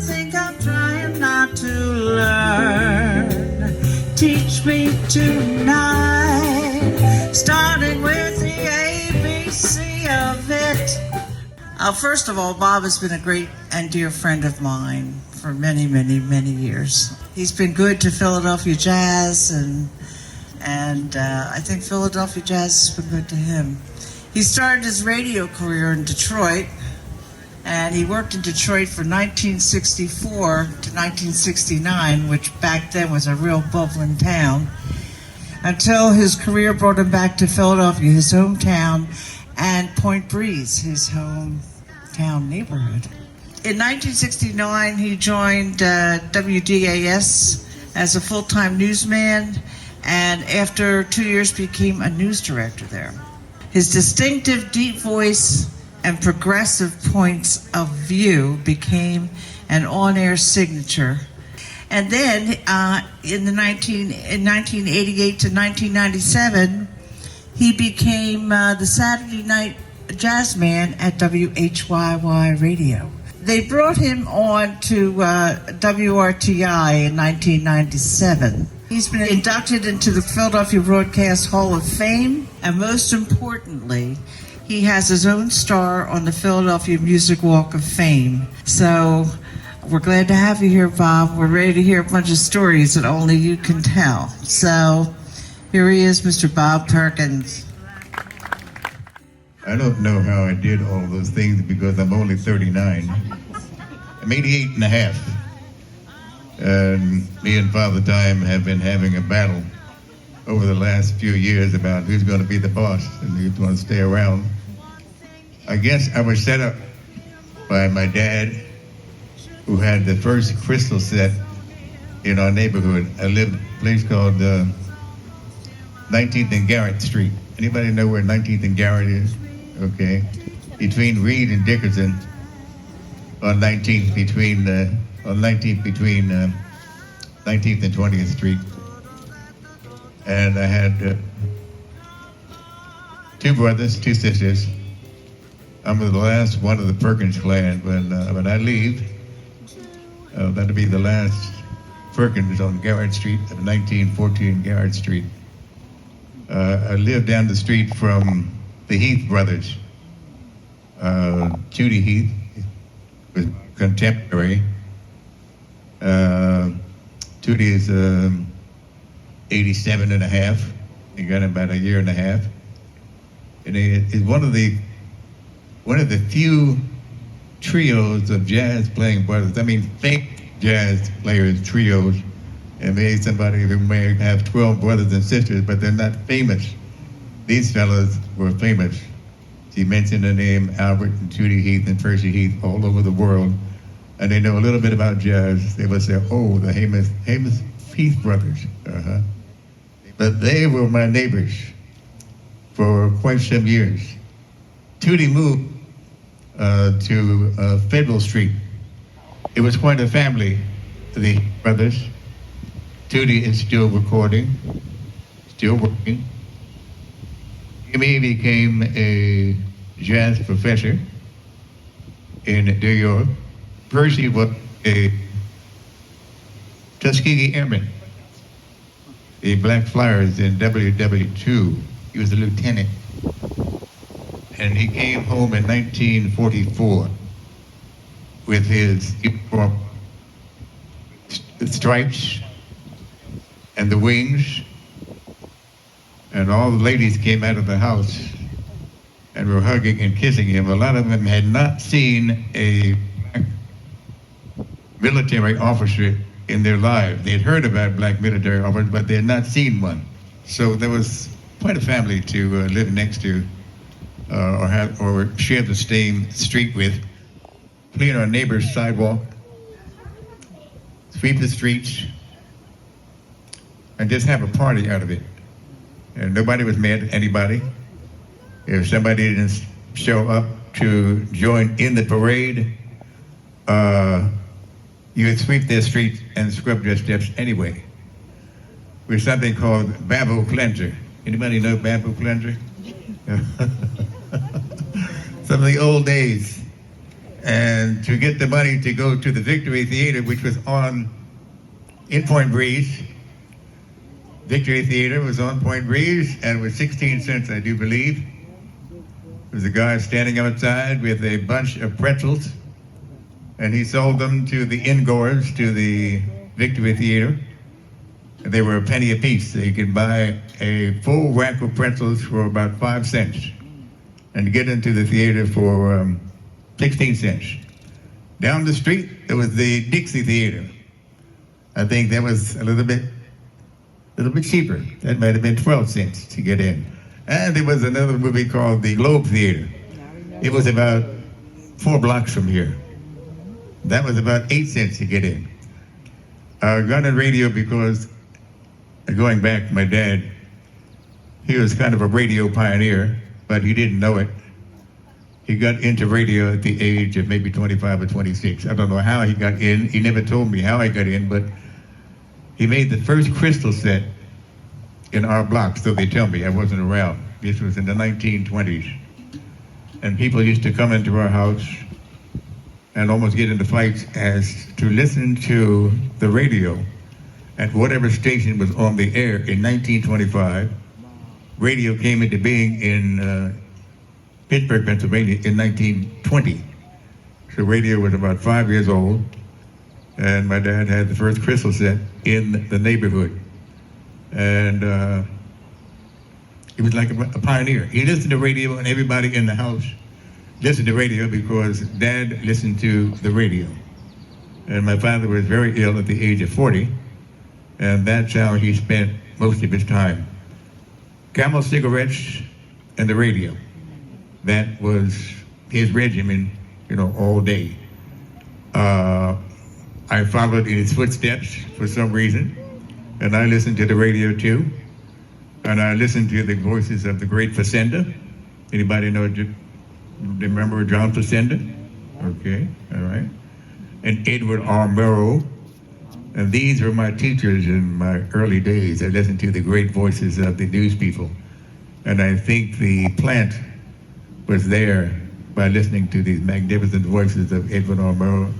think I'm trying not to learn. Teach me tonight, starting with the ABC of it. First of all, Bob has been a great and dear friend of mine for many, many, many years. He's been good to Philadelphia Jazz, and I think Philadelphia Jazz has been good to him. He started his radio career in Detroit, and he worked in Detroit from 1964 to 1969, which back then was a real bubbling town, until his career brought him back to Philadelphia, his hometown, and Point Breeze, his hometown neighborhood. In 1969, he joined WDAS as a full-time newsman, and after 2 years became a news director there. His distinctive deep voice and progressive points of view became an on-air signature. And then in 1988 to 1997, he became the Saturday night jazz man at WHYY Radio. They brought him on to WRTI in 1997. He's been inducted into the Philadelphia Broadcast Hall of Fame, and most importantly, he has his own star on the Philadelphia Music Walk of Fame. So we're glad to have you here, Bob. We're ready to hear a bunch of stories that only you can tell. So here he is, Mr. Bob Perkins. I don't know how I did all those things because I'm only 39. I'm 88 and a half. And me and Father Time have been having a battle over the last few years about who's going to be the boss and who's going to stay around. I guess I was set up by my dad, who had the first crystal set in our neighborhood. I lived in a place called 19th and Garrett Street. Anybody know where 19th and Garrett is? Okay. Between Reed and Dickerson on 19th between 19th and 20th Street. And I had two brothers, two sisters. I'm the last one of the Perkins clan. When I leave, that'll be the last Perkins on Garrett Street, 1914 Garrett Street. I lived down the street from the Heath brothers. Judy Heath was contemporary. Tootie is 87 and a half. He got him about a year and a half. And he is one of the few trios of jazz playing brothers. I mean, fake jazz players, trios. And maybe somebody who may have 12 brothers and sisters, but they're not famous. These fellows were famous. She mentioned the name Albert and Judy Heath and Percy Heath all over the world. And they know a little bit about jazz. They would say, oh, the famous Heath brothers. But they were my neighbors for quite some years. Tootie moved to Federal Street. It was quite a family, the brothers. Tootie is still recording, still working. Jimmy became a jazz professor in New York. Percy was a Tuskegee Airman, the Black Flyers in WW2. He was a lieutenant. And he came home in 1944 with his uniform, the stripes and the wings. And all the ladies came out of the house and were hugging and kissing him. A lot of them had not seen a black military officer in their lives. They had heard about black military officers, but they had not seen one. So there was quite a family to live next to or share the same street with. Clean our neighbor's sidewalk, sweep the streets, and just have a party out of it. And nobody was mad at anybody. If somebody didn't show up to join in the parade, you would sweep their streets and scrub their steps anyway. With something called bamboo cleanser. Anybody know bamboo cleanser? Some of the old days. and to get the money to go to the Victory Theater, which was in Point Breeze. Victory Theater was on Point Breeze, and it was 16 cents, I do believe. There was a guy standing outside with a bunch of pretzels, and he sold them to the ingoers to the Victory Theater. They were a penny apiece, so you could buy a full rack of pretzels for about 5 cents and get into the theater for 16 cents. Down the street, there was the Dixie Theater. I think that was a little bit cheaper. That might have been 12 cents to get in. And there was another movie called the Globe Theater. It was about 4 blocks from here. That was about 8 cents to get in. I got on radio because, going back, my dad, he was kind of a radio pioneer, but he didn't know it. He got into radio at the age of maybe 25 or 26. I don't know how he got in. He never told me how I got in, but he made the first crystal set in our block, so they tell me. I wasn't around. This was in the 1920s. And people used to come into our house and almost get into fights as to listen to the radio at whatever station was on the air in 1925. Radio came into being in Pittsburgh, Pennsylvania in 1920. So radio was about 5 years old, and my dad had the first crystal set in the neighborhood. And he was like a pioneer. He listened to radio, and everybody in the house listened to radio because Dad listened to the radio. And my father was very ill at the age of 40, and that's how he spent most of his time. Camel cigarettes and the radio. That was his regimen, all day. I followed in his footsteps for some reason, and I listened to the radio too. And I listened to the voices of the great Facenda. Anybody remember John Facenda? Okay, all right. And Edward R. Murrow. And these were my teachers in my early days. I listened to the great voices of the news people. And I think the plant was there by listening to these magnificent voices of Edward R. Murrow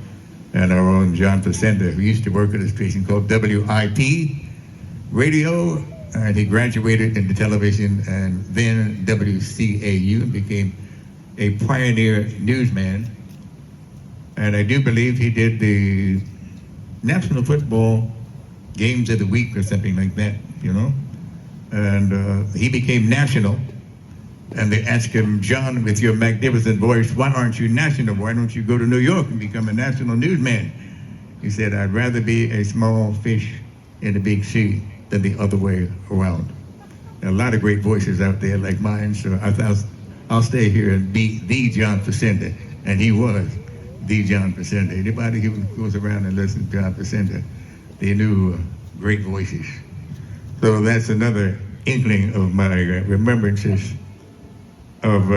and our own John Facenda, who used to work at a station called WIP Radio, and he graduated into television and then WCAU and became a pioneer newsman. And I do believe he did the National Football Games of the Week or something like that, And he became national. And they asked him, John, with your magnificent voice, why aren't you national? Why don't you go to New York and become a national newsman? He said, I'd rather be a small fish in the big sea than the other way around. There are a lot of great voices out there like mine, so I thought I'll stay here and be the John Facenda. And he was the John Facenda. Anybody who goes around and listens to John Facenda, they knew great voices. So that's another inkling of my remembrances of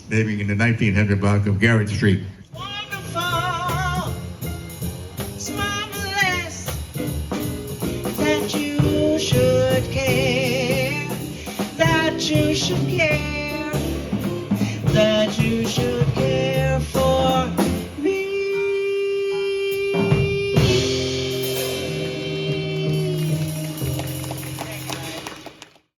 living in the 1900 block of Garrett Street. Wonderful, it's marvelous that you should care, that you should care, that you should